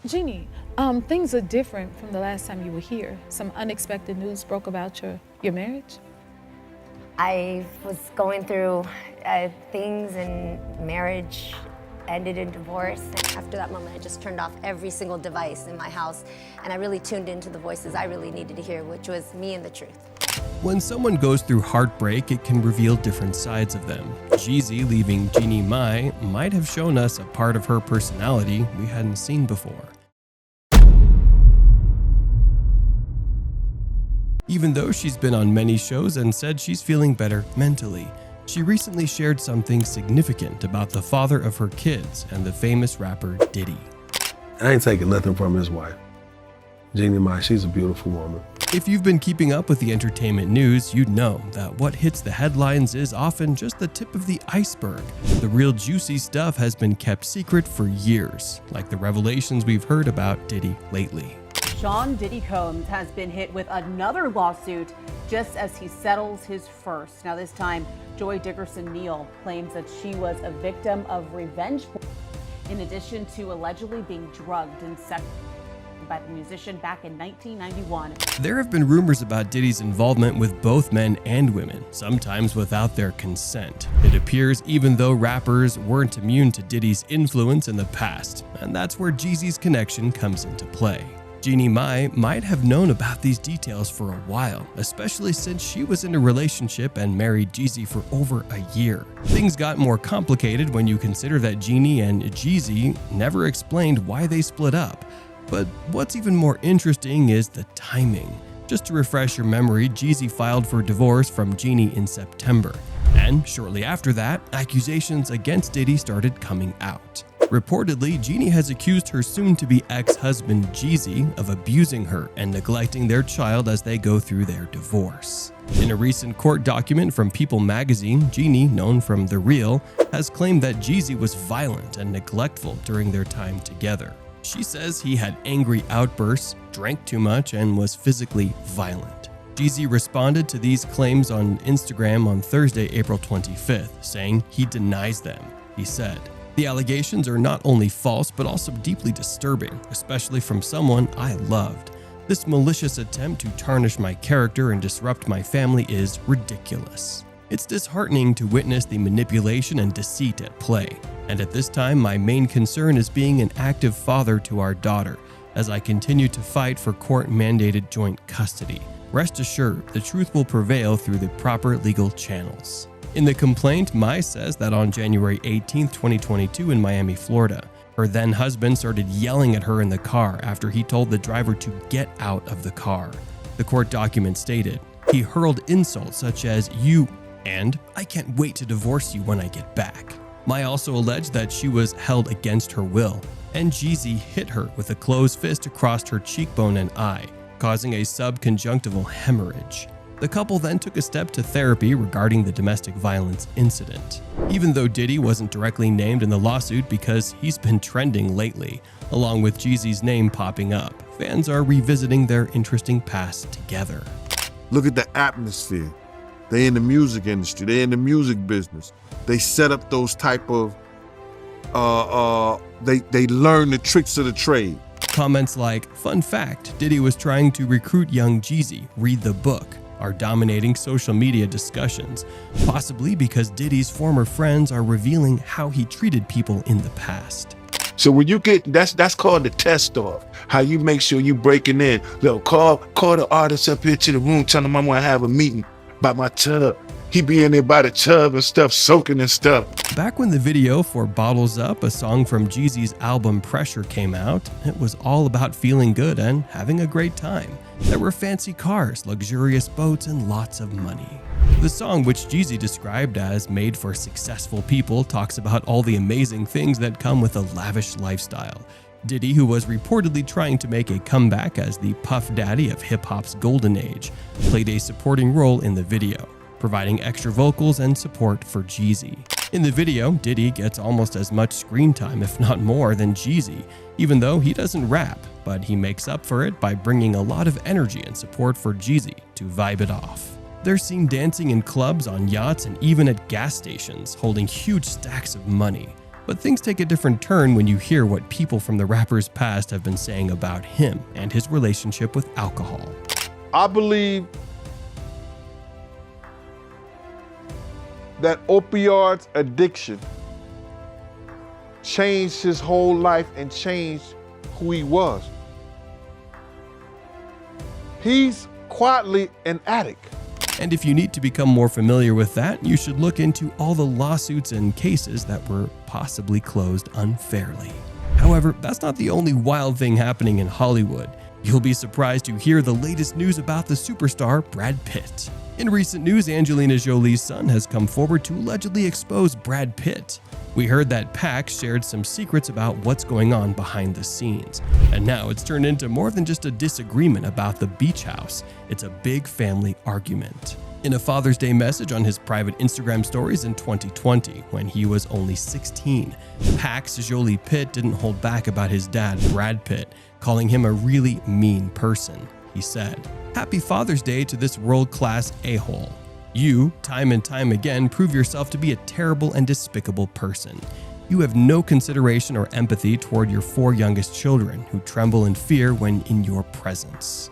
Jeannie, things are different from the last time you were here. Some unexpected news broke about your marriage. I was going through things, and marriage ended in divorce. And after that moment, I just turned off every single device in my house, and I really tuned into the voices I really needed to hear, which was me and the truth. When someone goes through heartbreak, it can reveal different sides of them. Jeezy leaving Jeannie Mai might have shown us a part of her personality we hadn't seen before. Even though she's been on many shows and said she's feeling better mentally, she recently shared something significant about the father of her kids and the famous rapper Diddy. I ain't taking nothing from his wife. Jeannie Mai, she's a beautiful woman. If you've been keeping up with the entertainment news, you'd know that what hits the headlines is often just the tip of the iceberg. The real juicy stuff has been kept secret for years, like the revelations we've heard about Diddy lately. Sean Diddy Combs has been hit with another lawsuit just as he settles his first. Now this time, Joy Dickerson-Neal claims that she was a victim of revenge porn, in addition to allegedly being drugged and sexually by the musician back in 1991. There have been rumors about Diddy's involvement with both men and women, sometimes without their consent. It appears even though rappers weren't immune to Diddy's influence in the past, and that's where Jeezy's connection comes into play. Jeannie Mai might have known about these details for a while, especially since she was in a relationship and married Jeezy for over a year. Things got more complicated when you consider that Jeannie and Jeezy never explained why they split up. But what's even more interesting is the timing. Just to refresh your memory, Jeezy filed for divorce from Jeannie in September. And shortly after that, accusations against Diddy started coming out. Reportedly, Jeannie has accused her soon-to-be ex-husband Jeezy of abusing her and neglecting their child as they go through their divorce. In a recent court document from People magazine, Jeannie, known from The Real, has claimed that Jeezy was violent and neglectful during their time together. She says he had angry outbursts, drank too much, and was physically violent. Jeezy responded to these claims on Instagram on Thursday, April 25th, saying he denies them. He said, "The allegations are not only false but also deeply disturbing, especially from someone I loved. This malicious attempt to tarnish my character and disrupt my family is ridiculous. It's disheartening to witness the manipulation and deceit at play, and at this time my main concern is being an active father to our daughter, as I continue to fight for court-mandated joint custody. Rest assured, the truth will prevail through the proper legal channels." In the complaint, Mai says that on January 18, 2022 in Miami, Florida, her then-husband started yelling at her in the car after he told the driver to get out of the car. The court document stated, "He hurled insults such as, 'You,' and 'I can't wait to divorce you when I get back.'" Mai also alleged that she was held against her will, and Jeezy hit her with a closed fist across her cheekbone and eye, causing a subconjunctival hemorrhage. The couple then took a step to therapy regarding the domestic violence incident. Even though Diddy wasn't directly named in the lawsuit because he's been trending lately, along with Jeezy's name popping up, fans are revisiting their interesting past together. Look at the atmosphere. They in the music industry, they in the music business. They set up those type of, they learn the tricks of the trade. Comments like, "Fun fact, Diddy was trying to recruit young Jeezy, read the book," are dominating social media discussions, possibly because Diddy's former friends are revealing how he treated people in the past. So when you get, that's called the test off. How you make sure you breaking in. Look, call the artist up here to the room, tell him I'm gonna have a meeting about my tub. He be in there by the tub and stuff, soaking and stuff. Back when the video for Bottles Up, a song from Jeezy's album Pressure, came out, it was all about feeling good and having a great time. There were fancy cars, luxurious boats, and lots of money. The song, which Jeezy described as made for successful people, talks about all the amazing things that come with a lavish lifestyle. Diddy, who was reportedly trying to make a comeback as the Puff Daddy of hip-hop's golden age, played a supporting role in the video, providing extra vocals and support for Jeezy. In the video, Diddy gets almost as much screen time, if not more, than Jeezy, even though he doesn't rap, but he makes up for it by bringing a lot of energy and support for Jeezy to vibe it off. They're seen dancing in clubs, on yachts, and even at gas stations, holding huge stacks of money. But things take a different turn when you hear what people from the rapper's past have been saying about him and his relationship with alcohol. I believe that opioids addiction changed his whole life and changed who he was. He's quietly an addict. And if you need to become more familiar with that, you should look into all the lawsuits and cases that were possibly closed unfairly. However, that's not the only wild thing happening in Hollywood. You'll be surprised to hear the latest news about the superstar Brad Pitt. In recent news, Angelina Jolie's son has come forward to allegedly expose Brad Pitt. We heard that Pax shared some secrets about what's going on behind the scenes. And now it's turned into more than just a disagreement about the beach house. It's a big family argument. In a Father's Day message on his private Instagram stories in 2020, when he was only 16, Pax Jolie Pitt didn't hold back about his dad, Brad Pitt, calling him a really mean person. He said, "Happy Father's Day to this world-class a-hole. You, time and time again, prove yourself to be a terrible and despicable person. You have no consideration or empathy toward your 4 youngest children who tremble in fear when in your presence."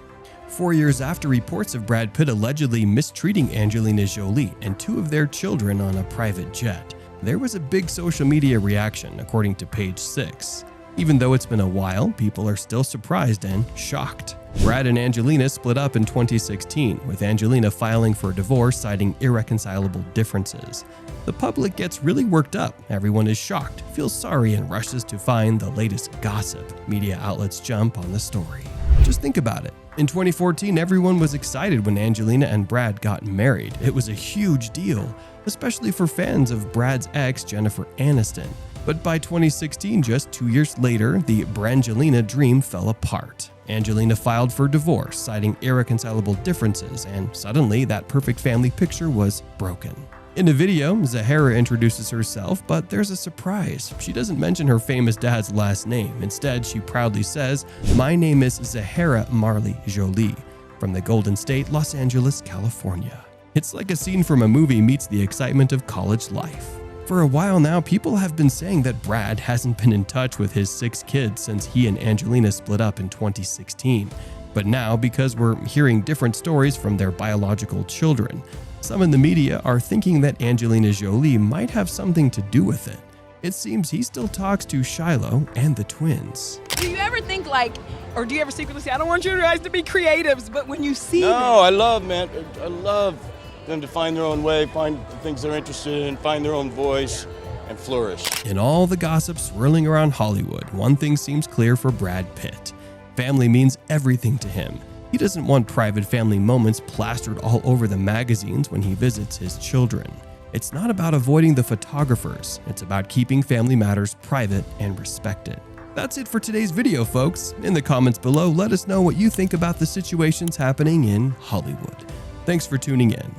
4 years after reports of Brad Pitt allegedly mistreating Angelina Jolie and 2 of their children on a private jet, there was a big social media reaction, according to Page 6. Even though it's been a while, people are still surprised and shocked. Brad and Angelina split up in 2016, with Angelina filing for a divorce citing irreconcilable differences. The public gets really worked up, everyone is shocked, feels sorry, and rushes to find the latest gossip. Media outlets jump on the story. Just think about it. In 2014, everyone was excited when Angelina and Brad got married. It was a huge deal, especially for fans of Brad's ex, Jennifer Aniston. But by 2016, just 2 years later, the Brangelina dream fell apart. Angelina filed for divorce, citing irreconcilable differences, and suddenly that perfect family picture was broken. In a video, Zahara introduces herself, but there's a surprise. She doesn't mention her famous dad's last name. Instead, she proudly says, "My name is Zahara Marley Jolie, from the Golden State, Los Angeles, California." It's like a scene from a movie meets the excitement of college life. For a while now, people have been saying that Brad hasn't been in touch with his 6 kids since he and Angelina split up in 2016. But now, because we're hearing different stories from their biological children, some in the media are thinking that Angelina Jolie might have something to do with it. It seems he still talks to Shiloh and the twins. Do you ever think or do you ever secretly say, I don't want you guys to be creatives, but when you see No, I love them to find their own way, find the things they're interested in, find their own voice, and flourish. In all the gossip swirling around Hollywood, one thing seems clear for Brad Pitt. Family means everything to him. He doesn't want private family moments plastered all over the magazines when he visits his children. It's not about avoiding the photographers, it's about keeping family matters private and respected. That's it for today's video, folks. In the comments below, let us know what you think about the situations happening in Hollywood. Thanks for tuning in.